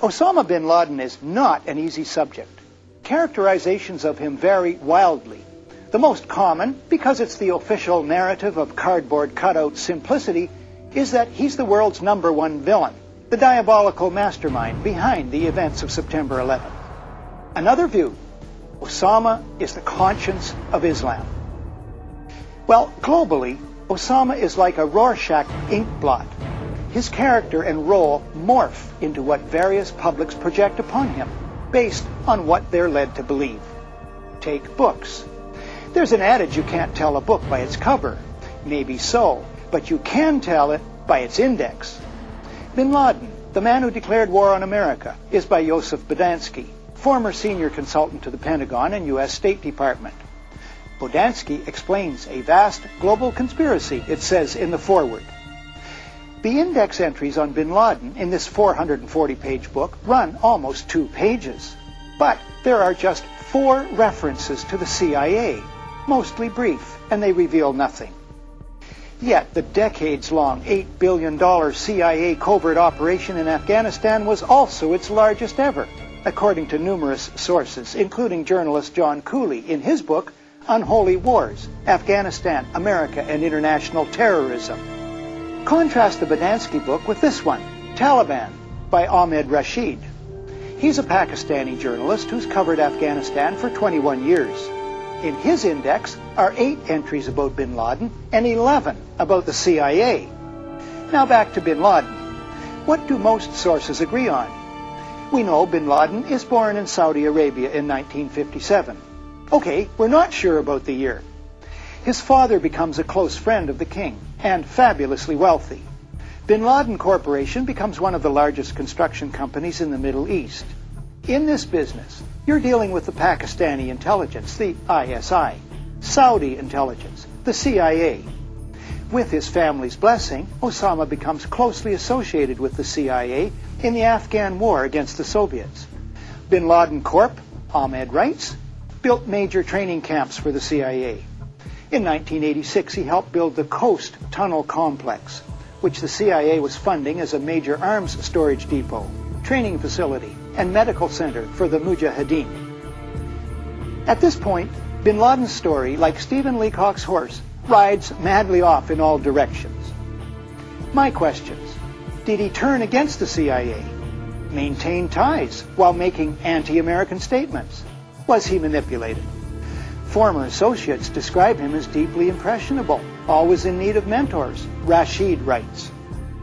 Osama bin Laden is not an easy subject. Characterizations of him vary wildly. The most common, because it's the official narrative of cardboard cutout simplicity, is that he's the world's #1 villain, the diabolical mastermind behind the events of September 11th. Another view, Osama is the conscience of Islam. Well, globally, Osama is like a Rorschach ink blot. His character and role morph into what various publics project upon him, based on what they're led to believe. Take books. There's an adage you can't tell a book by its cover. Maybe so, but you can tell it by its index. Bin Laden, the man who declared war on America, is by Joseph Bodansky, former senior consultant to the Pentagon and U.S. State Department. Bodansky explains a vast global conspiracy, it says in the foreword. The index entries on bin Laden in this 440-page book run almost 2 pages. But there are just 4 references to the CIA, mostly brief, and they reveal nothing. Yet the decades-long $8 billion CIA covert operation in Afghanistan was also its largest ever, according to numerous sources, including journalist John Cooley in his book, Unholy Wars, Afghanistan, America, and International Terrorism. Contrast the Bodansky book with this one, Taliban, by Ahmed Rashid. He's a Pakistani journalist who's covered Afghanistan for 21 years. In his index are 8 entries about bin Laden and 11 about the CIA. Now back to bin Laden. What do most sources agree on? We know bin Laden is born in Saudi Arabia in 1957. Okay, we're not sure about the year. His father becomes a close friend of the king and fabulously wealthy. Bin Laden Corporation becomes one of the largest construction companies in the Middle East. In this business, you're dealing with the Pakistani intelligence, the ISI, Saudi intelligence, the CIA. With his family's blessing, Osama becomes closely associated with the CIA in the Afghan war against the Soviets. Bin Laden Corp., Ahmed writes, built major training camps for the CIA. In 1986, he helped build the Coast Tunnel Complex, which the CIA was funding as a major arms storage depot, training facility, and medical center for the Mujahideen. At this point, bin Laden's story, like Stephen Leacock's horse, rides madly off in all directions. My questions: did he turn against the CIA? Maintain ties while making anti-American statements? Was he manipulated? Former associates describe him as deeply impressionable, always in need of mentors. Rashid writes,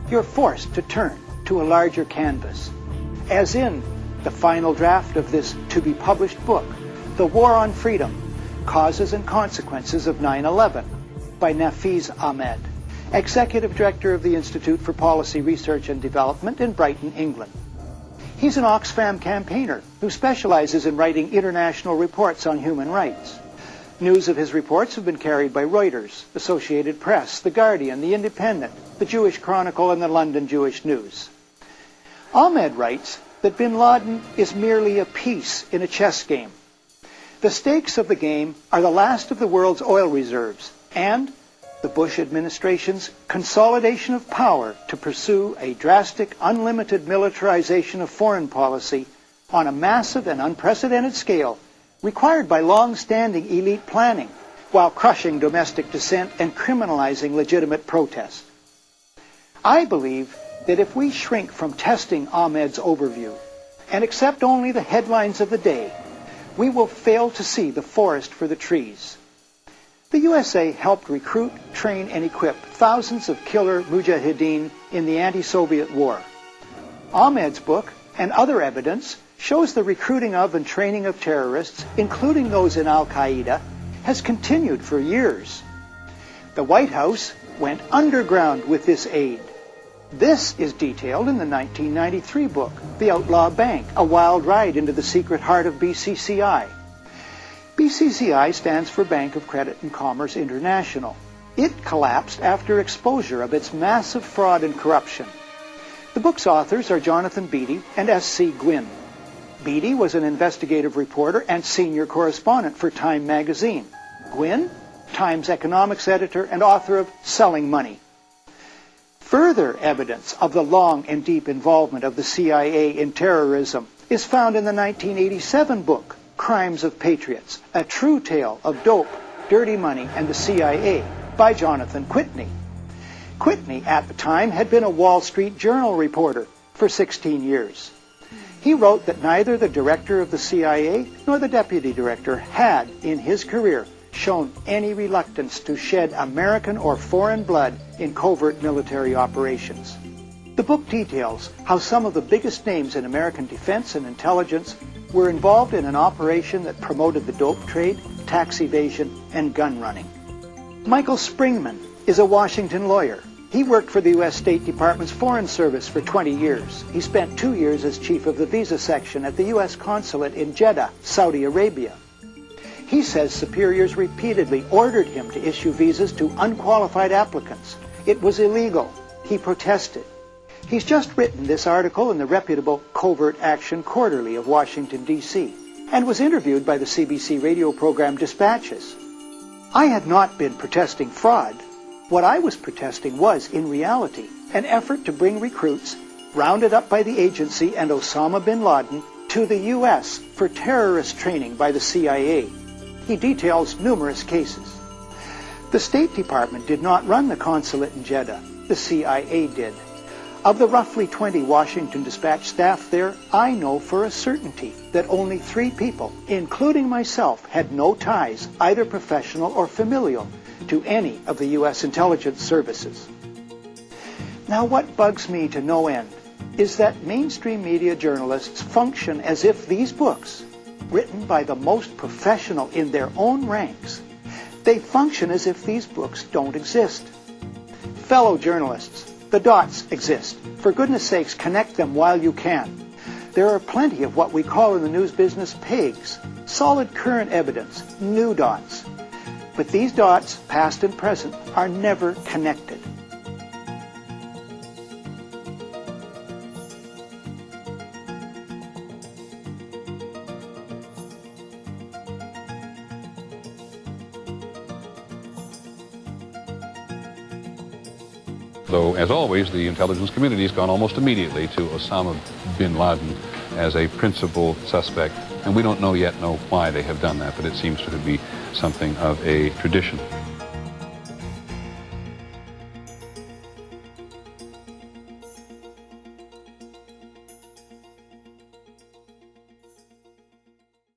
"You're forced to turn to a larger canvas." As in the final draft of this to-be-published book, The War on Freedom, Causes and Consequences of 9/11, by Nafiz Ahmed, Executive Director of the Institute for Policy Research and Development in Brighton, England. He's an Oxfam campaigner who specializes in writing international reports on human rights. News of his reports have been carried by Reuters, Associated Press, The Guardian, The Independent, The Jewish Chronicle, and the London Jewish News. Ahmed writes that bin Laden is merely a piece in a chess game. The stakes of the game are the last of the world's oil reserves and the Bush administration's consolidation of power to pursue a drastic, unlimited militarization of foreign policy on a massive and unprecedented scale required by long-standing elite planning while crushing domestic dissent and criminalizing legitimate protest. I believe that if we shrink from testing Ahmed's overview and accept only the headlines of the day, we will fail to see the forest for the trees. The USA helped recruit, train, and equip thousands of killer mujahideen in the anti-Soviet war. Ahmed's book and other evidence shows the recruiting of and training of terrorists, including those in Al-Qaeda, has continued for years. The White House went underground with this aid. This is detailed in the 1993 book, The Outlaw Bank, A Wild Ride into the Secret Heart of BCCI. BCCI stands for Bank of Credit and Commerce International. It collapsed after exposure of its massive fraud and corruption. The book's authors are Jonathan Beattie and S.C. Gwynn. Beattie was an investigative reporter and senior correspondent for Time magazine. Gwynn, Time's economics editor and author of Selling Money. Further evidence of the long and deep involvement of the CIA in terrorism is found in the 1987 book, Crimes of Patriots, a true tale of dope, dirty money, and the CIA by Jonathan Whitney. Whitney, at the time, had been a Wall Street Journal reporter for 16 years. He wrote that neither the director of the CIA nor the deputy director had, in his career, shown any reluctance to shed American or foreign blood in covert military operations. The book details how some of the biggest names in American defense and intelligence were involved in an operation that promoted the dope trade, tax evasion, and gun running. Michael Springman is a Washington lawyer. He worked for the U.S. State Department's Foreign Service for 20 years. He spent 2 years as chief of the visa section at the U.S. consulate in Jeddah, Saudi Arabia. He says superiors repeatedly ordered him to issue visas to unqualified applicants. It was illegal. He protested. He's just written this article in the reputable Covert Action Quarterly of Washington, D.C., and was interviewed by the CBC radio program Dispatches. I had not been protesting fraud. What I was protesting was, in reality, an effort to bring recruits, rounded up by the agency and Osama bin Laden, to the U.S. for terrorist training by the CIA. He details numerous cases. The State Department did not run the consulate in Jeddah. The CIA did. Of the roughly 20 Washington Dispatch staff there, I know for a certainty that only 3 people, including myself, had no ties, either professional or familial, to any of the U.S. intelligence services. Now, what bugs me to no end is that mainstream media journalists function as if these books, written by the most professional in their own ranks, they function as if these books don't exist. Fellow journalists, the dots exist. For goodness sakes, connect them while you can. There are plenty of what we call in the news business pigs, solid current evidence, new dots. But these dots, past and present, are never connected. Though, as always, the intelligence community has gone almost immediately to Osama bin Laden as a principal suspect, and we don't know yet why they have done that, but it seems to be something of a tradition.